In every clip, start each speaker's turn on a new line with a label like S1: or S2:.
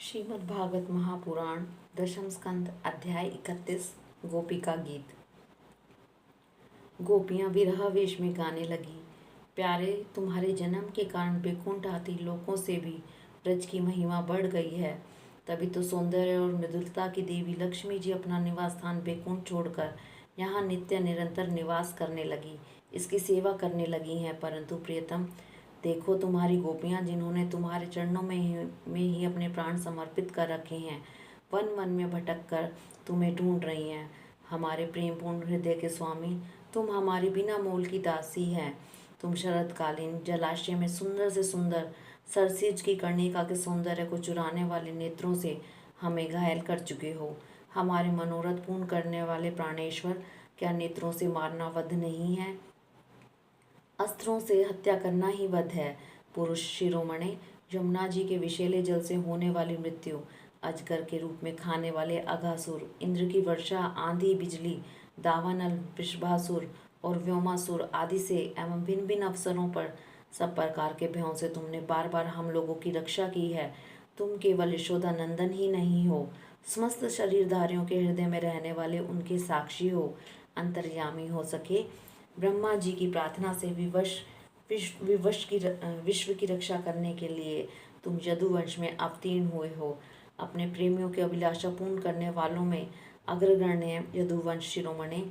S1: श्रीमद् भागवत महापुराण दशम स्कंद अध्याय 31 गोपिका गीत। गोपियां विरह वेश में गाने लगी। प्यारे, तुम्हारे जन्म के कारण बैकुंठ आदि लोकों से भी ब्रज की महिमा बढ़ गई है। तभी तो सौंदर्य और मृदुलता की देवी लक्ष्मी जी अपना निवास स्थान बैकुंठ छोड़कर यहाँ नित्य निरंतर निवास करने लगी, इसकी सेवा करने लगी हैं। परंतु प्रियतम, देखो, तुम्हारी गोपियां जिन्होंने तुम्हारे चरणों में ही अपने प्राण समर्पित कर रखे हैं, वन वन में भटक कर तुम्हें ढूंढ रही हैं। हमारे प्रेमपूर्ण हृदय के स्वामी, तुम हमारी बिना मोल की दासी हैं। तुम शरतकालीन जलाशय में सुंदर से सुंदर सरसिज की कर्णिका के सौंदर्य को चुराने वाले नेत्रों से हमें घायल कर चुके हो। हमारे मनोरथ पूर्ण करने वाले प्राणेश्वर, क्या नेत्रों से मारना वध नहीं है? अस्त्रों से हत्या करना ही वध है। पुरुष शिरोमणि, यमुना जी के विषैले जल से होने वाली मृत्यु, अजगर के रूप में खाने वाले अघासुर, इंद्र की वर्षा, आंधी बिजली, दावानल, वृषभासुर और व्योमासुर आदि से एवं भिन्न भिन्न अवसरों पर सब प्रकार के भयों से तुमने बार बार हम लोगों की रक्षा की है। तुम केवल यशोदा नंदन ही नहीं हो, समस्त शरीरधारियों के हृदय में रहने वाले उनके साक्षी हो, अंतर्यामी हो सके। ब्रह्मा जी की प्रार्थना से विश्व की रक्षा करने के लिए तुम यदुवंश में अवतीर्ण हुए हो। अपने प्रेमियों की अभिलाषा पूर्ण करने वालों में अग्रगण्य यदुवंश शिरोमणि,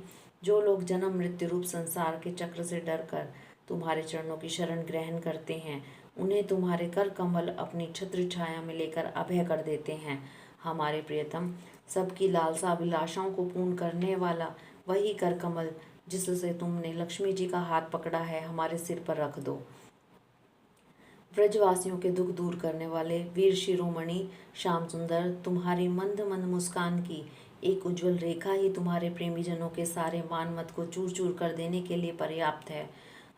S1: जो लोग जन्म मृत्यु रूप संसार के चक्र से डरकर तुम्हारे चरणों की शरण ग्रहण करते हैं, उन्हें तुम्हारे कर कमल अपनी छत्र छाया में लेकर अभय कर देते हैं। हमारे प्रियतम, सबकी लालसा अभिलाषाओं को पूर्ण करने वाला वही कर कमल जिससे तुमने लक्ष्मी जी का हाथ पकड़ा है, हमारे सिर पर रख दो। ब्रजवासियों के दुख दूर करने वाले वीर शिरोमणि श्याम सुंदर, तुम्हारी मंद मंद मुस्कान की एक उज्जवल रेखा ही तुम्हारे प्रेमी जनों के सारे मान मत को चूर चूर कर देने के लिए पर्याप्त है।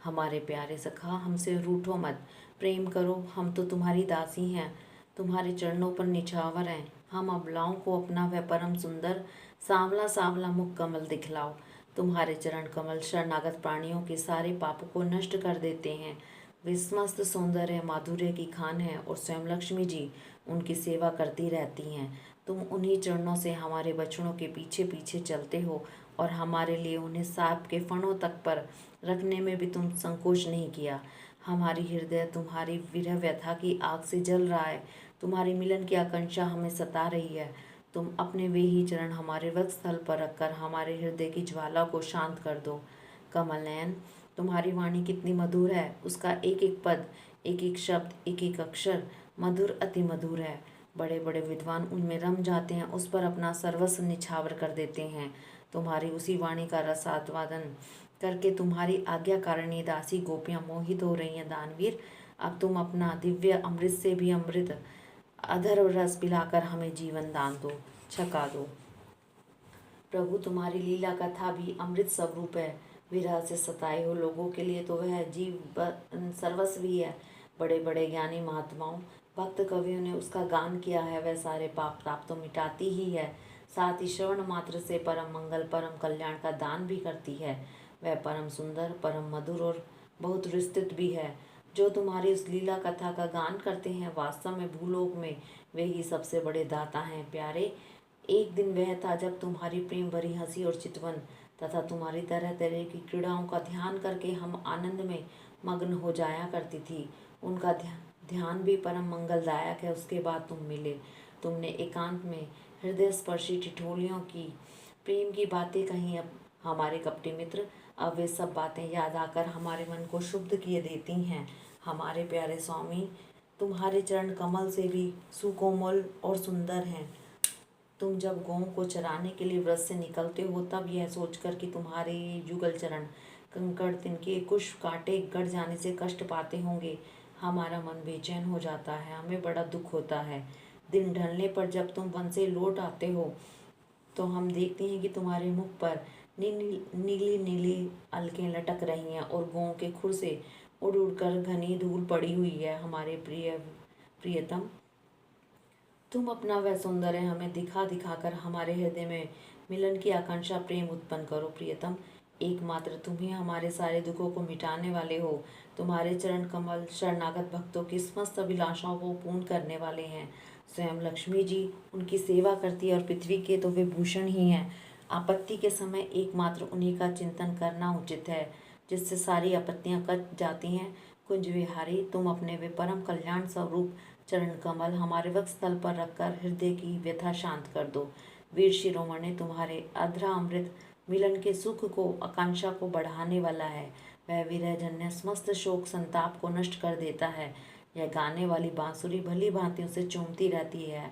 S1: हमारे प्यारे सखा, हमसे रूठो मत, प्रेम करो। हम तो तुम्हारी दासी हैं, तुम्हारे चरणों पर निछावर हैं। हम अबलाओं को अपना वह परम सुंदर सांवला सांवला मुख कमल दिखलाओ। तुम्हारे चरण कमल शरणागत प्राणियों के सारे पापों को नष्ट कर देते हैं। वे समस्त सौंदर्य माधुर्य की खान है और स्वयं लक्ष्मी जी उनकी सेवा करती रहती हैं। तुम उन्हीं चरणों से हमारे बछड़ों के पीछे पीछे चलते हो और हमारे लिए उन्हें सांप के फणों तक पर रखने में भी तुम संकोच नहीं किया। हमारी हृदय तुम्हारी विरह व्यथा की आग से जल रहा है। तुम्हारी मिलन की आकांक्षा हमें सता रही है। तुम अपने वे ही चरण हमारे वक्षस्थल पर रखकर हमारे हृदय की ज्वाला को शांत कर दो। कमल नयन, तुम्हारी वाणी कितनी मधुर है, उसका एक एक पद, एक एक शब्द, एक एक अक्षर मधुर अति मधुर है। बड़े बड़े विद्वान उनमें रम जाते हैं, उस पर अपना सर्वस्व निछावर कर देते हैं। तुम्हारी उसी वाणी का रसास्वादन करके तुम्हारी आज्ञाकारिणी दासी गोपियां मोहित हो रही हैं। दानवीर, अब तुम अपना दिव्य अमृत से भी अमृत अधर रस पिलाकर हमें जीवन दान दो, छका दो। प्रभु, तुम्हारी लीला कथा भी अमृत स्वरूप है। विरह से सताए हो लोगों के लिए तो वह जीव सर्वस्वी है। बड़े बड़े ज्ञानी महात्माओं, भक्त कवियों ने उसका गान किया है। वह सारे पाप ताप तो मिटाती ही है, साथ ही श्रवण मात्र से परम मंगल परम कल्याण का दान भी करती है। वह परम सुंदर, परम मधुर और बहुत विस्तृत भी है। जो तुम्हारी उस लीला कथा का गान करते हैं, वास्तव में भूलोक में वे ही सबसे बड़े दाता हैं। प्यारे, एक दिन वह था जब तुम्हारी प्रेम भरी हंसी और चितवन तथा तुम्हारी तरह तरह की क्रीड़ाओं का ध्यान करके हम आनंद में मग्न हो जाया करती थी। उनका ध्यान भी परम मंगलदायक है। उसके बाद तुम मिले। तुमने एकांत में हृदय स्पर्शी ठिठोलियों की प्रेम की बातें कहीं। अब हमारे कपटी मित्र, अब वे सब बातें याद आकर हमारे मन को शुद्ध किए देती हैं। हमारे प्यारे स्वामी, तुम्हारे चरण कमल से भी सुकोमल और सुंदर हैं। तुम जब गौं को चराने के लिए व्रत से निकलते हो, तब यह सोचकर कि तुम्हारे युगल चरण कंकड़ तिनके कुश कांटे गड़ जाने से कष्ट पाते होंगे, हमारा मन बेचैन हो जाता है, हमें बड़ा दुख होता है। दिन ढलने पर जब तुम वन से लौट आते हो तो हम देखते हैं कि तुम्हारे मुख पर नीली नीली अलकें लटक रही हैं और गौं के खुर से उड़ उड़कर घनी धूल पड़ी हुई है। हमारे प्रियतम, तुम अपना वह सौंदर्य हमें दिखा दिखाकर हमारे हृदय में मिलन की आकांक्षा प्रेम उत्पन्न करो। प्रियतम, एकमात्र तुम ही हमारे सारे दुखों को मिटाने वाले हो। तुम्हारे चरण कमल शरणागत भक्तों की समस्त अभिलाषाओं को पूर्ण करने वाले हैं। स्वयं लक्ष्मी जी उनकी सेवा करती है और पृथ्वी के तो वे भूषण ही हैं। आपत्ति के समय एकमात्र उन्हीं का चिंतन करना उचित है, जिससे सारी आपत्तियां कट जाती हैं। कुंज विहारी, तुम अपने वे परम कल्याण स्वरूप चरण कमल हमारे वक्षस्थल पर रखकर हृदय की व्यथा शांत कर दो। वीर शिरोमणि, तुम्हारे अधरा अमृत मिलन के सुख को आकांक्षा को बढ़ाने वाला है। वह विरह जन्य समस्त शोक संताप को नष्ट कर देता है। यह गाने वाली बांसुरी भली भांति उसे चूमती रहती है।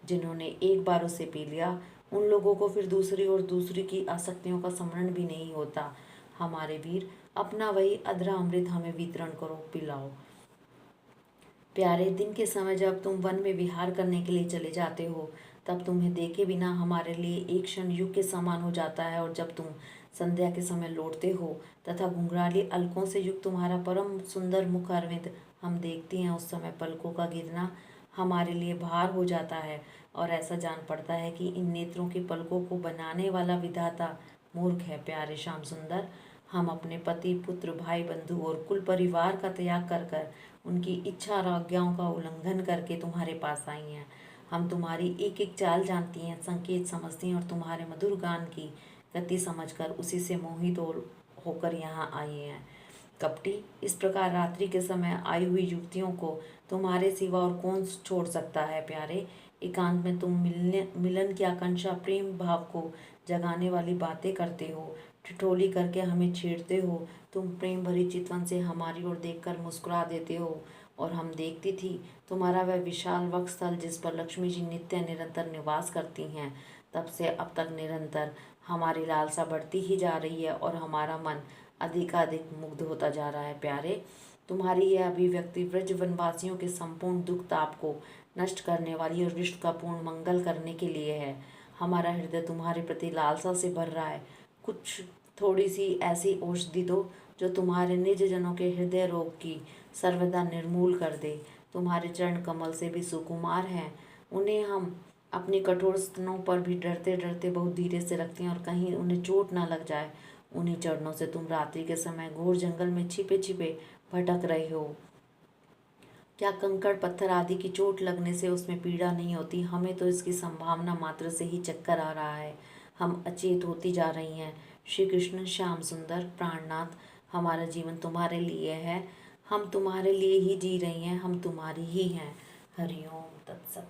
S1: जिन्होंने एक बार उसे पी लिया, उन लोगों को फिर दूसरी और दूसरी की आसक्तियों का स्मरण भी नहीं होता। हमारे वीर, अपना वही अधरा अमृत हमें वितरण करो, पिलाओ। प्यारे, दिन के समय जब तुम वन में विहार करने के लिए चले जाते हो, तब तुम्हें देखे बिना हमारे लिए एक क्षण युग के समान हो जाता है। और जब तुम संध्या के समय लौटते हो तथा घुंघराली अलकों से युक्त तुम्हारा परम सुंदर मुख अरविंद हम देखते हैं, उस समय पलकों का गिरना हमारे लिए भार हो जाता है और ऐसा जान पड़ता है कि इन नेत्रों की पलकों को बनाने वाला विधाता मूर्ख है। प्यारे श्याम सुंदर, हम अपने पति, पुत्र, भाई, बंधु और कुल परिवार का त्याग कर कर उनकी इच्छा और आज्ञाओं का उल्लंघन करके तुम्हारे पास आई हैं। हम तुम्हारी एक एक चाल जानती हैं, संकेत समझती हैं और तुम्हारे मधुर गान की गति समझकर उसी से मोहित होकर यहाँ आई हैं। कपटी, इस प्रकार रात्रि के समय आई हुई युवतियों को तुम्हारे सिवा और कौन छोड़ सकता है। प्यारे, एकांत में तुम मिलन की आकांक्षा, प्रेम भाव को जगाने वाली बातें करते हो, ठिठोली करके हमें छेड़ते हो। तुम प्रेम भरी चितवन से हमारी ओर देखकर मुस्कुरा देते हो और हम देखती थी तुम्हारा वह विशाल वक्षस्थल जिस पर लक्ष्मी जी नित्य निरंतर निवास करती हैं। तब से अब तक निरंतर हमारी लालसा बढ़ती ही जा रही है और हमारा मन अधिकाधिक मुग्ध होता जा रहा है। प्यारे, तुम्हारी यह अभिव्यक्ति व्रज वनवासियों के संपूर्ण दुख ताप को नष्ट करने वाली और विश्व का पूर्ण मंगल करने के लिए है। हमारा हृदय तुम्हारे प्रति लालसा से भर रहा है। कुछ थोड़ी सी ऐसी औषधि दो जो तुम्हारे निज जनों के हृदय रोग की सर्वदा निर्मूल कर दे। तुम्हारे चरण कमल से भी सुकुमार हैं, उन्हें हम अपनी कठोर स्तनों पर भी डरते डरते बहुत धीरे से रखते हैं और कहीं उन्हें चोट ना लग जाए। उन्हीं चरणों से तुम रात्रि के समय घोर जंगल में छिपे छिपे भटक रहे हो। क्या कंकड़ पत्थर आदि की चोट लगने से उसमें पीड़ा नहीं होती? हमें तो इसकी संभावना मात्र से ही चक्कर आ रहा है। हम अचेत होती जा रही हैं। श्री कृष्ण, श्याम सुंदर, प्राणनाथ, हमारा जीवन तुम्हारे लिए है। हम तुम्हारे लिए ही जी रही हैं, हम तुम्हारी ही हैं। हरिओम तत्सत।